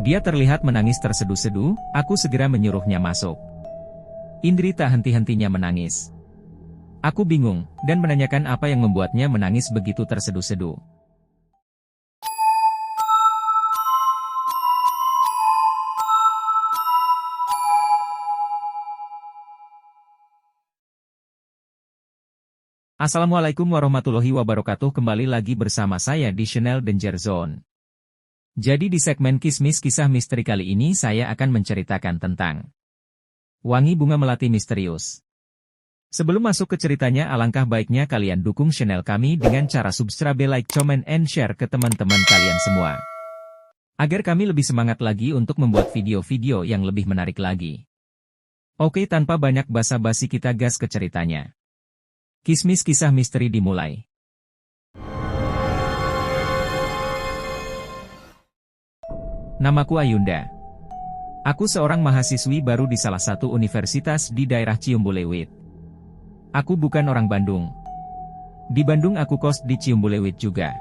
Dia terlihat menangis terseduh-seduh, aku segera menyuruhnya masuk. Indri tak henti-hentinya menangis. Aku bingung, dan menanyakan apa yang membuatnya menangis begitu terseduh-seduh. Assalamualaikum warahmatullahi wabarakatuh. Kembali lagi bersama saya di channel Danger Zone. Jadi di segmen Kismis Kisah Misteri kali ini saya akan menceritakan tentang wangi bunga melati misterius. Sebelum masuk ke ceritanya, alangkah baiknya kalian dukung channel kami dengan cara subscribe, like, comment, and share ke teman-teman kalian semua. Agar kami lebih semangat lagi untuk membuat video-video yang lebih menarik lagi. Oke, tanpa banyak basa-basi kita gas ke ceritanya. Kismis Kisah Misteri dimulai. Namaku Ayunda. Aku seorang mahasiswi baru di salah satu universitas di daerah Ciumbuleuit. Aku bukan orang Bandung. Di Bandung aku kos di Ciumbuleuit juga.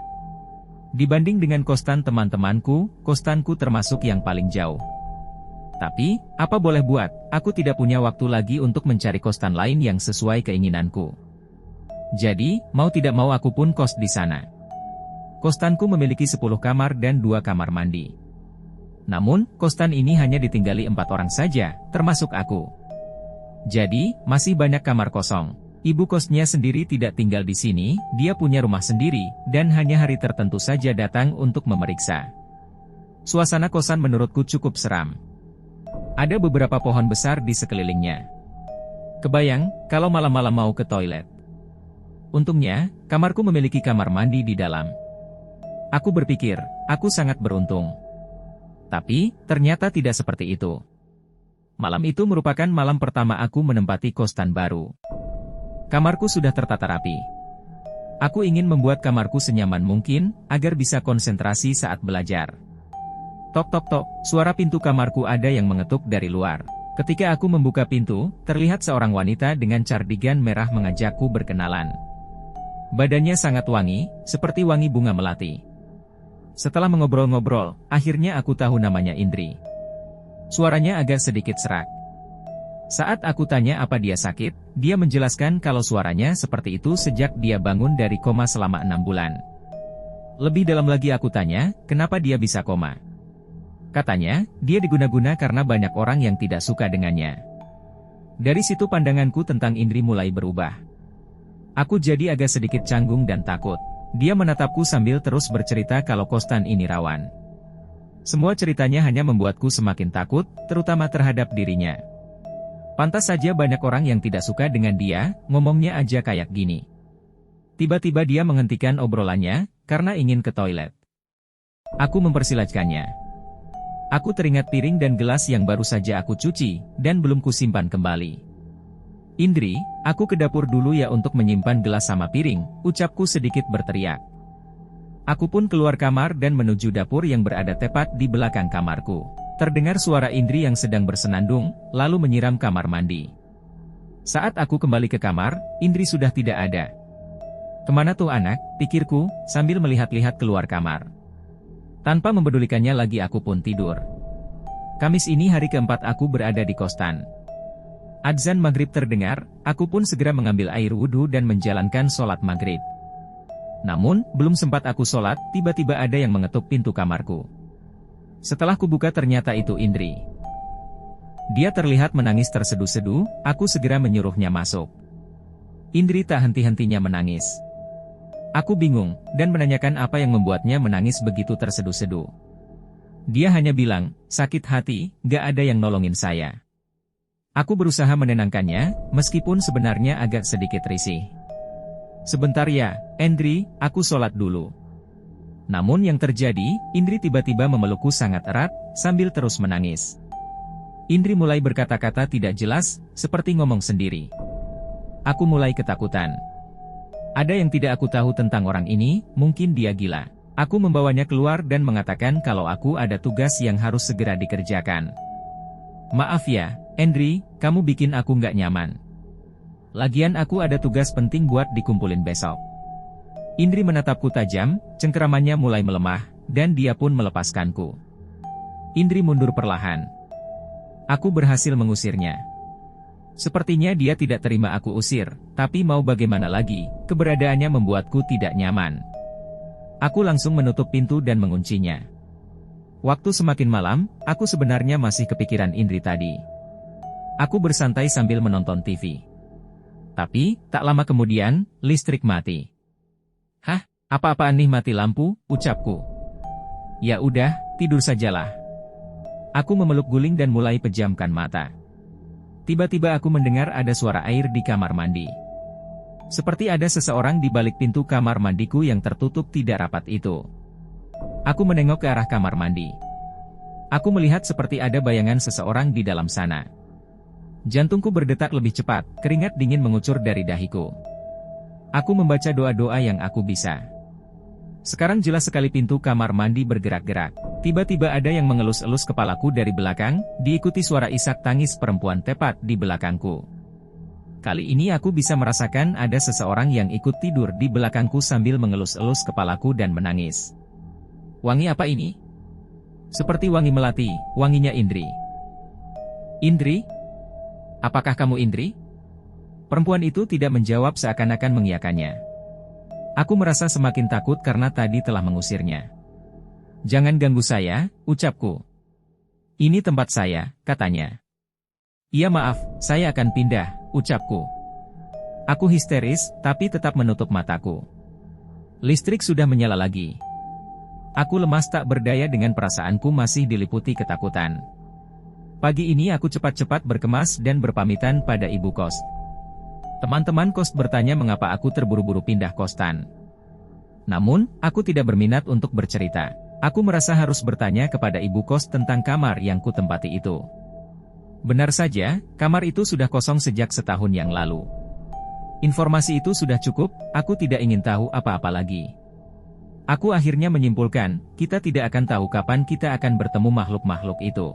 Dibanding dengan kostan teman-temanku, kostanku termasuk yang paling jauh. Tapi, apa boleh buat, aku tidak punya waktu lagi untuk mencari kostan lain yang sesuai keinginanku. Jadi, mau tidak mau aku pun kos di sana. Kostanku memiliki 10 kamar dan 2 kamar mandi. Namun, kostan ini hanya ditinggali 4 orang saja, termasuk aku. Jadi, masih banyak kamar kosong. Ibu kosnya sendiri tidak tinggal di sini, dia punya rumah sendiri, dan hanya hari tertentu saja datang untuk memeriksa. Suasana kosan menurutku cukup seram. Ada beberapa pohon besar di sekelilingnya. Kebayang, kalau malam-malam mau ke toilet. Untungnya, kamarku memiliki kamar mandi di dalam. Aku berpikir, aku sangat beruntung. Tapi, ternyata tidak seperti itu. Malam itu merupakan malam pertama aku menempati kostan baru. Kamarku sudah tertata rapi. Aku ingin membuat kamarku senyaman mungkin, agar bisa konsentrasi saat belajar. Tok tok tok, suara pintu kamarku ada yang mengetuk dari luar. Ketika aku membuka pintu, terlihat seorang wanita dengan cardigan merah mengajakku berkenalan. Badannya sangat wangi, seperti wangi bunga melati. Setelah mengobrol-ngobrol, akhirnya aku tahu namanya Indri. Suaranya agak sedikit serak. Saat aku tanya apa dia sakit, dia menjelaskan kalau suaranya seperti itu sejak dia bangun dari koma selama 6 bulan. Lebih dalam lagi aku tanya, kenapa dia bisa koma? Katanya, dia diguna-guna karena banyak orang yang tidak suka dengannya. Dari situ pandanganku tentang Indri mulai berubah. Aku jadi agak sedikit canggung dan takut. Dia menatapku sambil terus bercerita kalau kostan ini rawan. Semua ceritanya hanya membuatku semakin takut, terutama terhadap dirinya. Pantas saja banyak orang yang tidak suka dengan dia, ngomongnya aja kayak gini. Tiba-tiba dia menghentikan obrolannya, karena ingin ke toilet. Aku mempersilahkannya. Aku teringat piring dan gelas yang baru saja aku cuci, dan belum kusimpan kembali. Indri, aku ke dapur dulu ya untuk menyimpan gelas sama piring, ucapku sedikit berteriak. Aku pun keluar kamar dan menuju dapur yang berada tepat di belakang kamarku. Terdengar suara Indri yang sedang bersenandung, lalu menyiram kamar mandi. Saat aku kembali ke kamar, Indri sudah tidak ada. Kemana tuh anak, pikirku, sambil melihat-lihat keluar kamar. Tanpa mempedulikannya lagi aku pun tidur. Kamis ini hari keempat aku berada di kostan. Adzan maghrib terdengar, aku pun segera mengambil air wudhu dan menjalankan sholat maghrib. Namun, belum sempat aku sholat, tiba-tiba ada yang mengetuk pintu kamarku. Setelah kubuka ternyata itu Indri. Dia terlihat menangis terseduh-seduh, aku segera menyuruhnya masuk. Indri tak henti-hentinya menangis. Aku bingung, dan menanyakan apa yang membuatnya menangis begitu terseduh-seduh. Dia hanya bilang, sakit hati, gak ada yang nolongin saya. Aku berusaha menenangkannya, meskipun sebenarnya agak sedikit risih. Sebentar ya, Indri, aku sholat dulu. Namun yang terjadi, Indri tiba-tiba memelukku sangat erat, sambil terus menangis. Indri mulai berkata-kata tidak jelas, seperti ngomong sendiri. Aku mulai ketakutan. Ada yang tidak aku tahu tentang orang ini, mungkin dia gila. Aku membawanya keluar dan mengatakan kalau aku ada tugas yang harus segera dikerjakan. Maaf ya, Indri, kamu bikin aku nggak nyaman. Lagian aku ada tugas penting buat dikumpulin besok. Indri menatapku tajam, cengkeramannya mulai melemah, dan dia pun melepaskanku. Indri mundur perlahan. Aku berhasil mengusirnya. Sepertinya dia tidak terima aku usir, tapi mau bagaimana lagi, keberadaannya membuatku tidak nyaman. Aku langsung menutup pintu dan menguncinya. Waktu semakin malam, aku sebenarnya masih kepikiran Indri tadi. Aku bersantai sambil menonton TV. Tapi, tak lama kemudian, listrik mati. Hah, apa-apaan nih mati lampu, ucapku. Ya udah, tidur sajalah. Aku memeluk guling dan mulai pejamkan mata. Tiba-tiba aku mendengar ada suara air di kamar mandi. Seperti ada seseorang di balik pintu kamar mandiku yang tertutup tidak rapat itu. Aku menengok ke arah kamar mandi. Aku melihat seperti ada bayangan seseorang di dalam sana. Jantungku berdetak lebih cepat, keringat dingin mengucur dari dahiku. Aku membaca doa-doa yang aku bisa. Sekarang jelas sekali pintu kamar mandi bergerak-gerak. Tiba-tiba ada yang mengelus-elus kepalaku dari belakang, diikuti suara isak tangis perempuan tepat di belakangku. Kali ini aku bisa merasakan ada seseorang yang ikut tidur di belakangku sambil mengelus-elus kepalaku dan menangis. Wangi apa ini? Seperti wangi melati, wanginya Indri. Indri? Apakah kamu Indri? Perempuan itu tidak menjawab seakan-akan mengiyakannya. Aku merasa semakin takut karena tadi telah mengusirnya. Jangan ganggu saya, ucapku. Ini tempat saya, katanya. Iya maaf, saya akan pindah, ucapku. Aku histeris, tapi tetap menutup mataku. Listrik sudah menyala lagi. Aku lemas tak berdaya dengan perasaanku masih diliputi ketakutan. Pagi ini aku cepat-cepat berkemas dan berpamitan pada ibu kos. Teman-teman kos bertanya mengapa aku terburu-buru pindah kosan. Namun, aku tidak berminat untuk bercerita. Aku merasa harus bertanya kepada ibu kos tentang kamar yang kutempati itu. Benar saja, kamar itu sudah kosong sejak setahun yang lalu. Informasi itu sudah cukup, aku tidak ingin tahu apa-apa lagi. Aku akhirnya menyimpulkan, kita tidak akan tahu kapan kita akan bertemu makhluk-makhluk itu.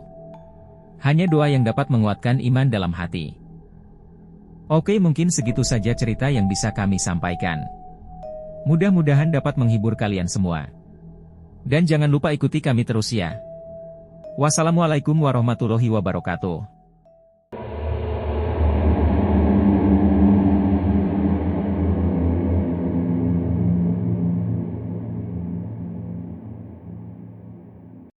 Hanya doa yang dapat menguatkan iman dalam hati. Oke, mungkin segitu saja cerita yang bisa kami sampaikan. Mudah-mudahan dapat menghibur kalian semua. Dan jangan lupa ikuti kami terus ya. Wassalamualaikum warahmatullahi wabarakatuh.